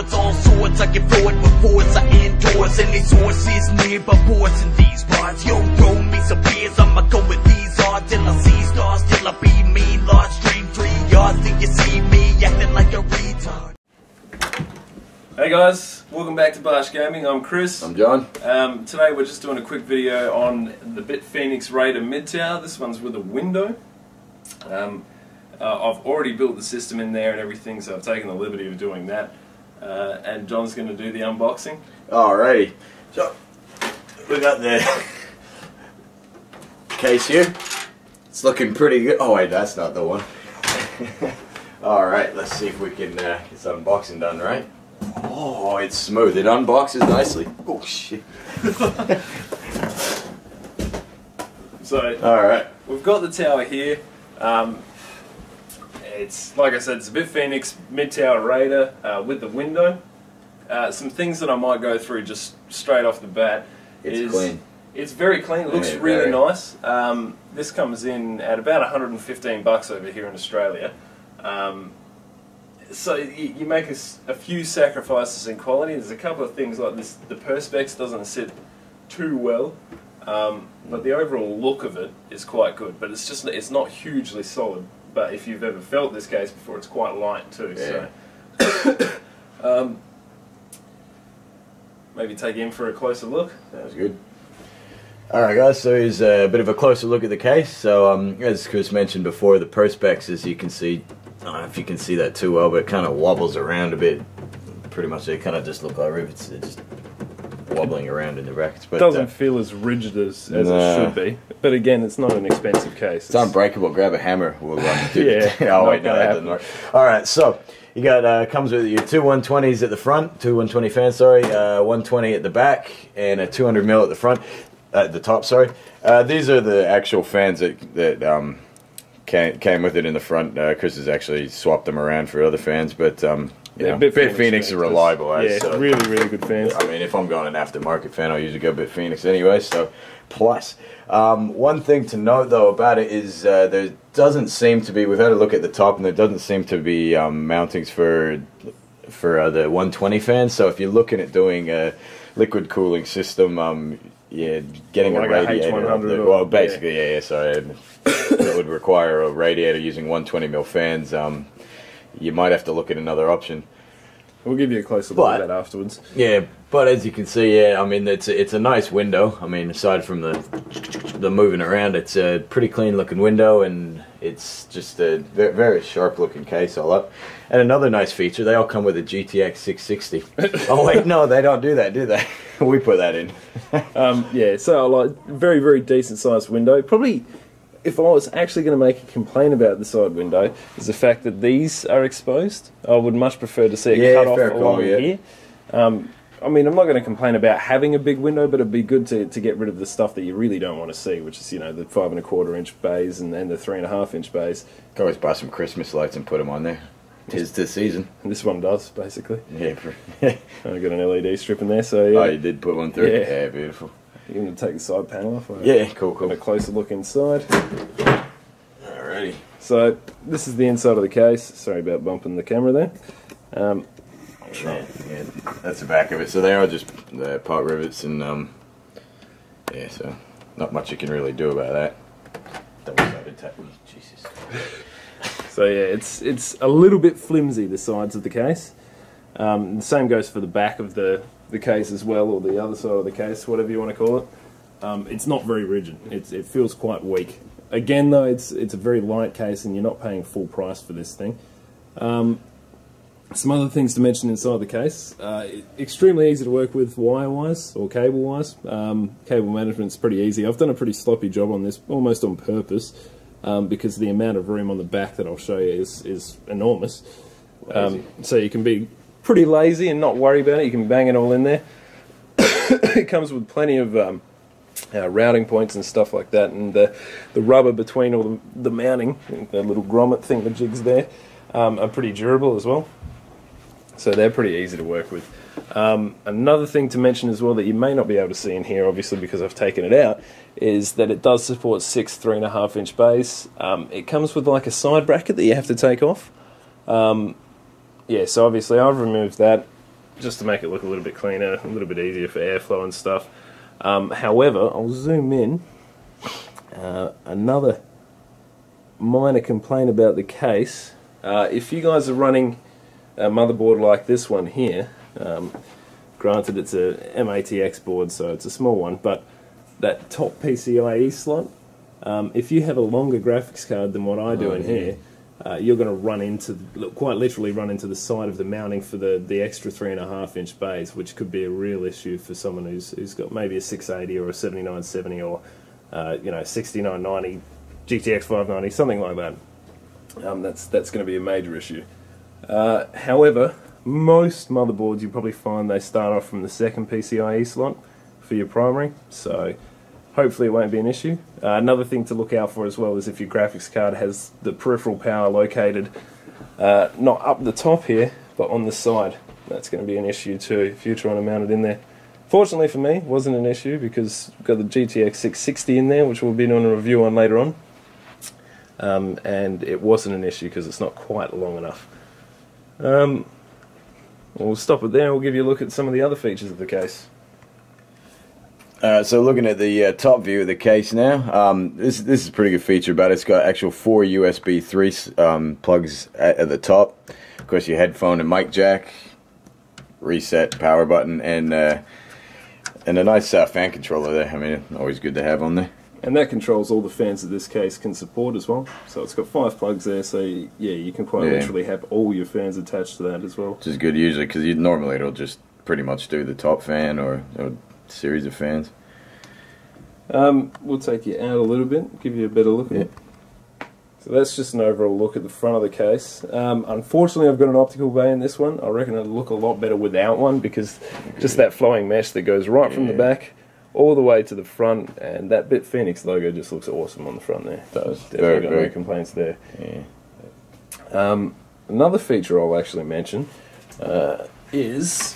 swords, all sorts. I get forward with force, I endorse any sources nearby ports in these bars. Yo, throw me some beers, I'ma go with these odds till I see stars, till I be me. Large stream, 3 yards, till you see me acting like a retard. Hey guys, welcome back to Barsch Gaming. I'm Chris. I'm John. Today we're just doing a quick video on the BitFenix Raider mid-tower. This one's with a window. I've already built the system in there and everything, so I've taken the liberty of doing that. And John's going to do the unboxing. Alrighty. So, we got the case here. It's looking pretty good. Oh wait, that's not the one. Alright, let's see if we can get this unboxing done right. Oh, it's smooth. It unboxes nicely. Oh shit. So, alright. We've got the tower here. It's, like I said, it's a BitFenix mid-tower Raider with the window. Some things that I might go through just straight off the bat. It's clean. It's very clean. It looks really nice. This comes in at about 115 bucks over here in Australia. So you make a few sacrifices in quality. There's a couple of things like this. The perspex doesn't sit too well, but the overall look of it is quite good. But it's not hugely solid. But if you've ever felt this case before, it's quite light too. Yeah. So maybe take in for a closer look. Sounds good. Alright guys, so here's a bit of a closer look at the case. So as Chris mentioned before, the perspex, as you can see, I don't know if you can see that too well, but it kind of wobbles around a bit. Pretty much they kind of just look like rivets. They're just wobbling around in the brackets. But it doesn't feel as rigid as it should be. But again, it's not an expensive case. It's unbreakable. Grab a hammer. We'll do yeah. Oh wait, no, that doesn't work. Alright, so you got comes with your two 120s at the front, two 120 fans, sorry, 120 at the back, and a 200mm at the front. At the top, sorry. These are the actual fans that came with it in the front. Chris has actually swapped them around for other fans, but yeah, BitFenix are reliable. Yeah, so, really good fans. I mean, if I'm going an aftermarket fan, I'll usually go BitFenix anyway. So, plus, one thing to note though about it is there doesn't seem to be. We've had a look at the top, and there doesn't seem to be mountings for the 120 fans. So, if you're looking at doing a liquid cooling system, yeah, getting like a radiator. H100 well, basically, yeah. Sorry, it would require a radiator using 120mm fans. You might have to look at another option. We'll give you a closer look at that afterwards. Yeah, but as you can see, yeah, I mean it's a nice window. I mean, aside from the moving around, it's a pretty clean looking window, and it's just a very sharp looking case all up. And another nice feature, they all come with a GTX 660. Oh wait, no, they don't do that, do they? We put that in. Yeah, so like very decent sized window. Probably, if I was actually going to make a complaint about the side window, is the fact that these are exposed. I would much prefer to see it cut off along here. I mean, I'm not going to complain about having a big window, but it'd be good to get rid of the stuff that you really don't want to see, which is, you know, the 5 1/4 inch bays and then the 3 1/2 inch bays. Can always buy some Christmas lights and put them on there. 'Tis the season. And this one does, basically. Yeah. I've got an LED strip in there, so yeah. Oh, you did put one through? Yeah, beautiful. You're going to take the side panel off? Yeah, cool. Got a closer look inside. Alrighty. So, this is the inside of the case. Sorry about bumping the camera there. Yeah, that's the back of it. So they are just pot rivets, and yeah, so not much you can really do about that. Double-sided tape. Jesus. So yeah, it's a little bit flimsy, the sides of the case. The same goes for the back of the case as well, or the other side of the case, whatever you want to call it. It's not very rigid. It feels quite weak. Again, though, it's a very light case, and you're not paying full price for this thing. Some other things to mention inside the case. Extremely easy to work with wire-wise or cable-wise. Cable management's pretty easy. I've done a pretty sloppy job on this, almost on purpose, because the amount of room on the back that I'll show you is enormous. So you can be pretty lazy and not worry about it. You can bang it all in there. It comes with plenty of routing points and stuff like that, and the rubber between all the mounting, the little grommet thing, the jigs there, are pretty durable as well. So they're pretty easy to work with. Another thing to mention as well that you may not be able to see in here, obviously because I've taken it out, is that it does support 6 3 1/2 inch bays. It comes with like a side bracket that you have to take off. Yeah, so obviously I've removed that. just to make it look a little bit cleaner, a little bit easier for airflow and stuff. However, I'll zoom in. Another minor complaint about the case. If you guys are running a motherboard like this one here, granted it's a MATX board, so it's a small one, but that top PCIe slot, if you have a longer graphics card than what I do in here, you're going to run into, quite literally run into the side of the mounting for the extra 3.5-inch bays, which could be a real issue for someone who's got maybe a 680 or a 7970 or 6990, GTX 590, something like that. That's going to be a major issue. However, most motherboards you probably find they start off from the second PCIe slot for your primary, so hopefully it won't be an issue. Another thing to look out for as well is if your graphics card has the peripheral power located not up the top here, but on the side. That's going to be an issue too if you're trying to mount it in there. Fortunately for me, it wasn't an issue because we've got the GTX 660 in there, which we'll be doing a review on later on. And it wasn't an issue because it's not quite long enough. We'll stop it there and we'll give you a look at some of the other features of the case. So looking at the top view of the case now, this is a pretty good feature, but it's got actual 4 USB 3 plugs at the top. Of course, your headphone and mic jack, reset power button, and a nice fan controller there. I mean, always good to have on there. And that controls all the fans that this case can support as well. So it's got 5 plugs there, so yeah, you can quite literally have all your fans attached to that as well. Which is good usually, because normally it'll just pretty much do the top fan or series of fans. We'll take you out a little bit, give you a better look at it. So that's just an overall look at the front of the case. Unfortunately, I've got an optical bay in this one. I reckon it'll look a lot better without one, because just that flowing mesh that goes right from the back all the way to the front, and that BitFenix logo just looks awesome on the front there. It does. Definitely got no complaints there. Yeah. Another feature I'll actually mention is,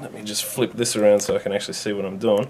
let me just flip this around so I can actually see what I'm doing,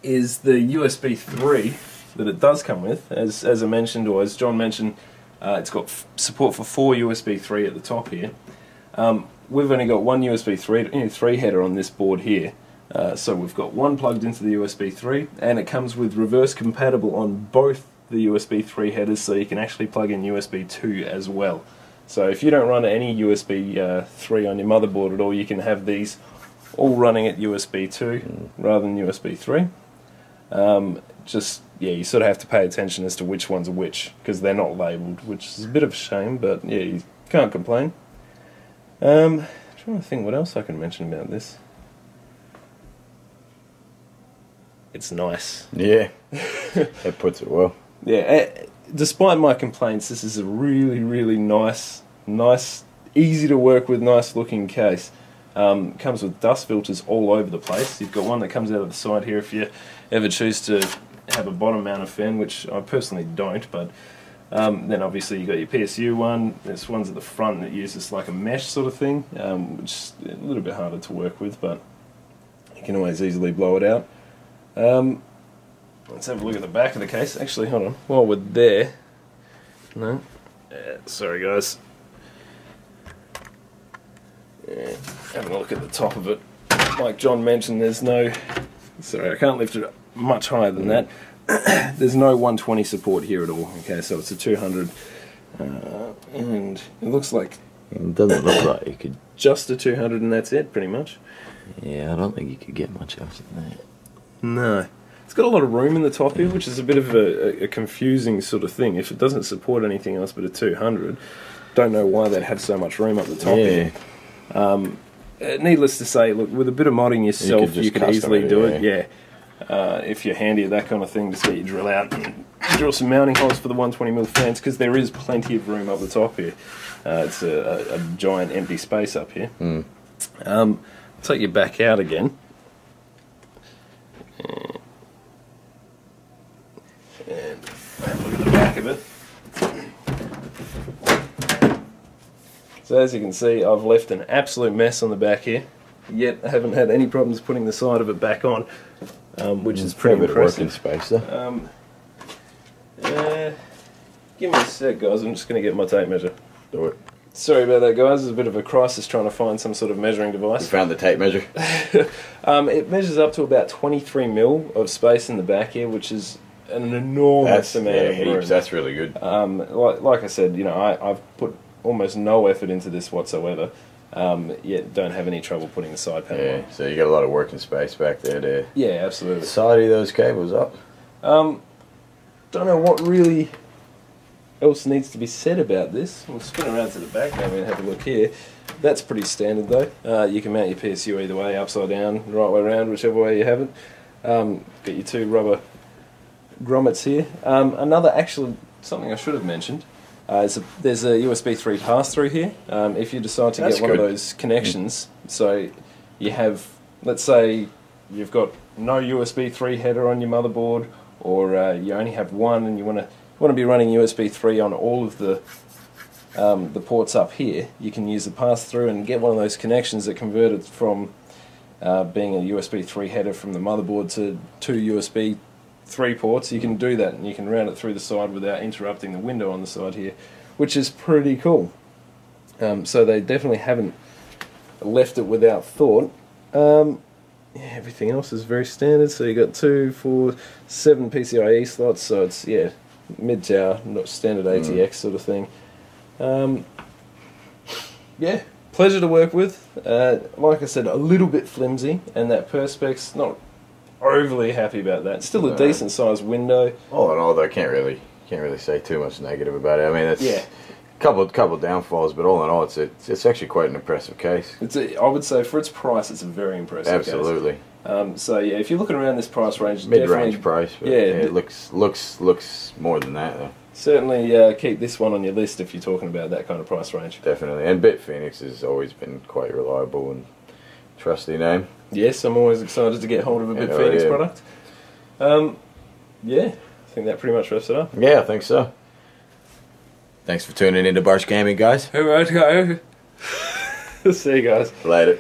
is the USB 3 that it does come with. As I mentioned, or as John mentioned, it's got support for 4 USB 3 at the top here. We've only got one USB 3 header on this board here, so we've got one plugged into the USB 3, and it comes with reverse compatible on both the USB 3 headers, so you can actually plug in USB 2 as well. So if you don't run any USB 3 on your motherboard at all, you can have these all running at USB 2 rather than USB 3. Yeah, you sort of have to pay attention as to which ones are which, because they're not labelled, which is a bit of a shame, but yeah, you can't complain. I'm trying to think what else I can mention about this. It's nice. Yeah, that puts it well. Yeah, despite my complaints, this is a really, really nice, easy to work with, nice looking case. Comes with dust filters all over the place. You've got one that comes out of the side here if you ever choose to have a bottom mounted fan, which I personally don't, but then obviously you've got your PSU one. There's ones at the front that uses like a mesh sort of thing, which is a little bit harder to work with, but you can always easily blow it out. Let's have a look at the back of the case. Actually, hold on, while we're there, sorry guys, having a look at the top of it. Like John mentioned, there's no, sorry, I can't lift it up much higher than that. There's no 120 support here at all. Okay, so it's a 200, and it looks like it doesn't look like you could just a 200, and that's it, pretty much. Yeah, I don't think you could get much else than that. No, it's got a lot of room in the top here, which is a bit of a confusing sort of thing. If it doesn't support anything else but a 200, don't know why they'd have so much room up the top here. Needless to say, look, with a bit of modding yourself, you could easily do it. Yeah. If you're handy at that kind of thing, just get your drill out and drill some mounting holes for the 120mm fans, because there is plenty of room up the top here. It's a giant empty space up here. Take you back out again. And have a look at the back of it. So as you can see, I've left an absolute mess on the back here, yet I haven't had any problems putting the side of it back on, which is pretty impressive. Working space there. Give me a sec, guys, I'm just going to get my tape measure. Do it. Sorry about that, guys. It's a bit of a crisis trying to find some sort of measuring We device. found the tape measure. It measures up to about 23 mil of space in the back here, which is an enormous amount of room. heaps. That's really good. Like I said, you know, I've put almost no effort into this whatsoever, yet don't have any trouble putting the side panel on. Yeah, so you got a lot of working space back there to Yeah, absolutely. solder those cables up. Don't know what really else needs to be said about this. We'll spin around to the back now and have a look here. That's pretty standard though. You can mount your PSU either way, upside down, right way around, whichever way you have it. Got your two rubber grommets here. Actually, something I should have mentioned, there's a USB 3 pass-through here. If you decide to get one of those connections, so you have, let's say you've got no USB 3 header on your motherboard, or you only have one and you want to be running USB 3 on all of the ports up here, you can use the pass-through and get one of those connections that convert it from being a USB 3 header from the motherboard to two USB 3 ports. You can do that and you can route it through the side without interrupting the window on the side here, which is pretty cool. So they definitely haven't left it without thought. Yeah, everything else is very standard. So you got 2, 4, 7 PCIe slots. So it's mid-tower, not standard ATX sort of thing. Yeah, pleasure to work with. Like I said, a little bit flimsy, and that Perspex, not overly happy about that. Still a decent sized window. All in all, though, can't really say too much negative about it. I mean, it's couple downfalls, but all in all, it's actually quite an impressive case. I would say for its price, it's a very impressive Absolutely. case. So yeah, if you're looking around this price range, Mid-range price. But yeah, it looks more than that though. Certainly keep this one on your list if you're talking about that kind of price range. Definitely, and BitFenix has always been quite reliable and trusty name. Yes, I'm always excited to get hold of a BitFenix product. Yeah, I think that pretty much wraps it up. Yeah, I think so. Thanks for tuning in to Barsch Gaming, guys. Alright, go. See you guys. Later.